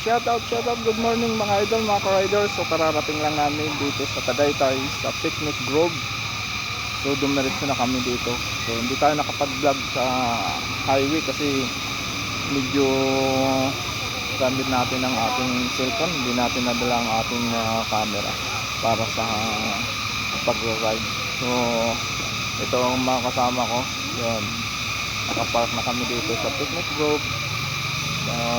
shout out, good morning mga idol, mga ka-riders. So kararating lang namin dito sa Tagaytay sa Picnic Grove. So dumiretso na kami dito. So hindi tayo nakapag-vlog sa highway kasi medyo gamit natin ang ating cellphone. Hindi natin nadala ang ating camera para sa pag-ride. So ito ang mga kasama ko. Yan, nakapark na kami dito sa Picnic Grove.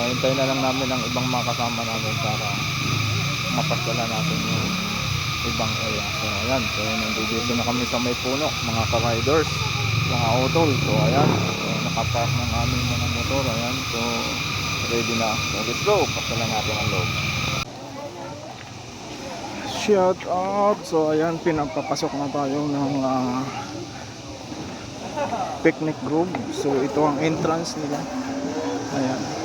Hintayin na lang namin ang ibang mga kasama namin para mapasala natin yung ibang area. So ayan, so nandito na kami sa may puno mga ka-riders, mga otol. So ayan, so nakapark ng aming mga motor. Ayan, so ready na. So let's go, pasala natin ang loob. Shout out. So ayan, pinapapasok na tayo ng Picnic Grove. So ito ang entrance nila. Ayan.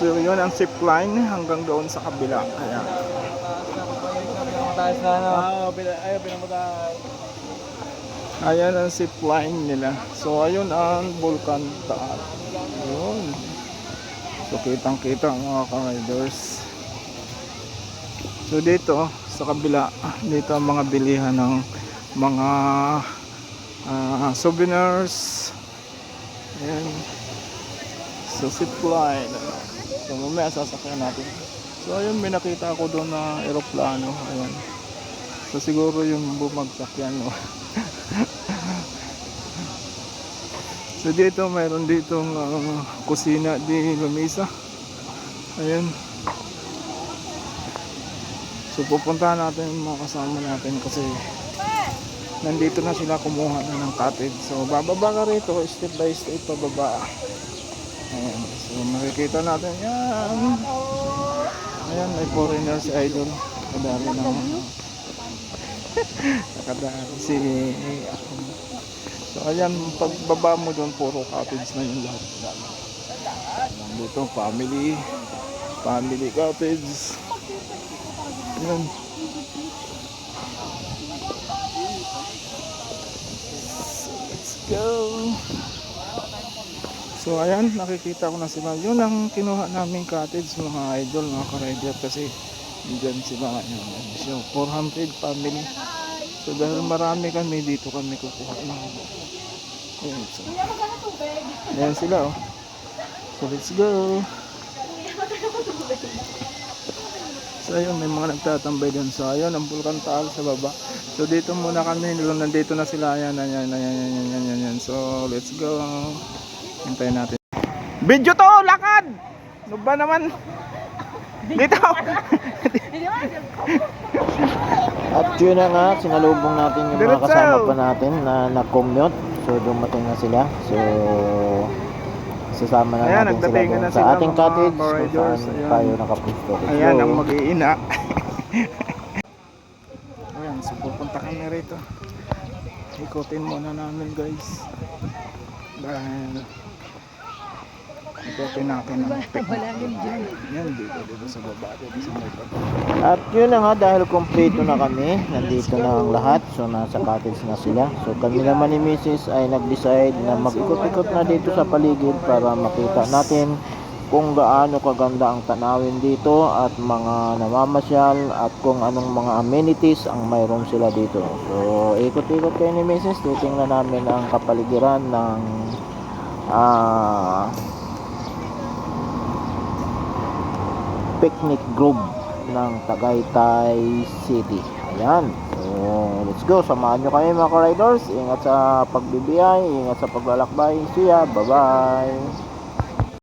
So yun ang zip line hanggang doon sa kabila. Ayan. Ayan ang zip line nila. So ayun ang Volcan Taal. Ayun. So kitang kita mga ka-riders. So dito sa kabila, dito ang mga bilihan ng mga souvenirs. Ayan. So zip line. So mamaya sasakyan natin. So ayun, may nakita ako doon na aeroplano. Ayan. So siguro yung bumagsak yan, no? So dito mayroon ditong kusina di lamesa. Ayan. So pupuntahan natin yung mga kasama natin kasi nandito na sila, kumuha na ng cottage. So bababa ka rito, step by step pababa. Ayan. So makikita natin yan. Ayan, may foreigner si Idol. Nakadari na. Nakadari si ako. So ayan, pagbaba mo doon, puro cottage na yung lahat. Dito, family cottage. Ayan. Let's go. So ayan, nakikita ko na sila. Yun ang kinuha naming cottage mga idol, mga ka-rider, kasi dyan sila. Ayan, so 400 family. So dahil marami kami, dito kami kukuha ng ayan, so ayan sila, oh. So let's go. So ayun, may mga nagtatambay dun. So ayun, ang Volcan Taal sa baba. So dito muna kami, nandito na sila. Ayan. So let's go. Hintayin natin. Video to, lakad! Ano ba naman? Dito! At yun na nga, sinalubong natin yung mga kasama pa natin na nag-commute. So dumating na sila. So sasama na ayan, natin sila doon sa ating cottage kung saan tayo nakapusto. Ayan ang mag-iina. Ayan, so pupunta kami rito. Ikutin muna namin guys. Dahil ikutin natin ang picnic. Yan, dito sa baba, dito sa may baba. At yun na nga, dahil kompleto na kami, nandito na ang lahat. So nasa cottage na sila. So kami naman ni Mrs. ay nag-decide na mag-ikot-ikot na dito sa paligid para makita natin kung gaano kaganda ang tanawin dito at mga namamasyal at kung anong mga amenities ang mayroon sila dito. So ikot-ikot kayo ni Mrs. Titingnan namin ang kapaligiran ng Picnic Grove ng Tagaytay City. Ayan. So let's go. Samahan nyo kami mga ka-riders. Ingat sa pagbibiyay, ingat sa paglalakbay. See ya. Bye bye.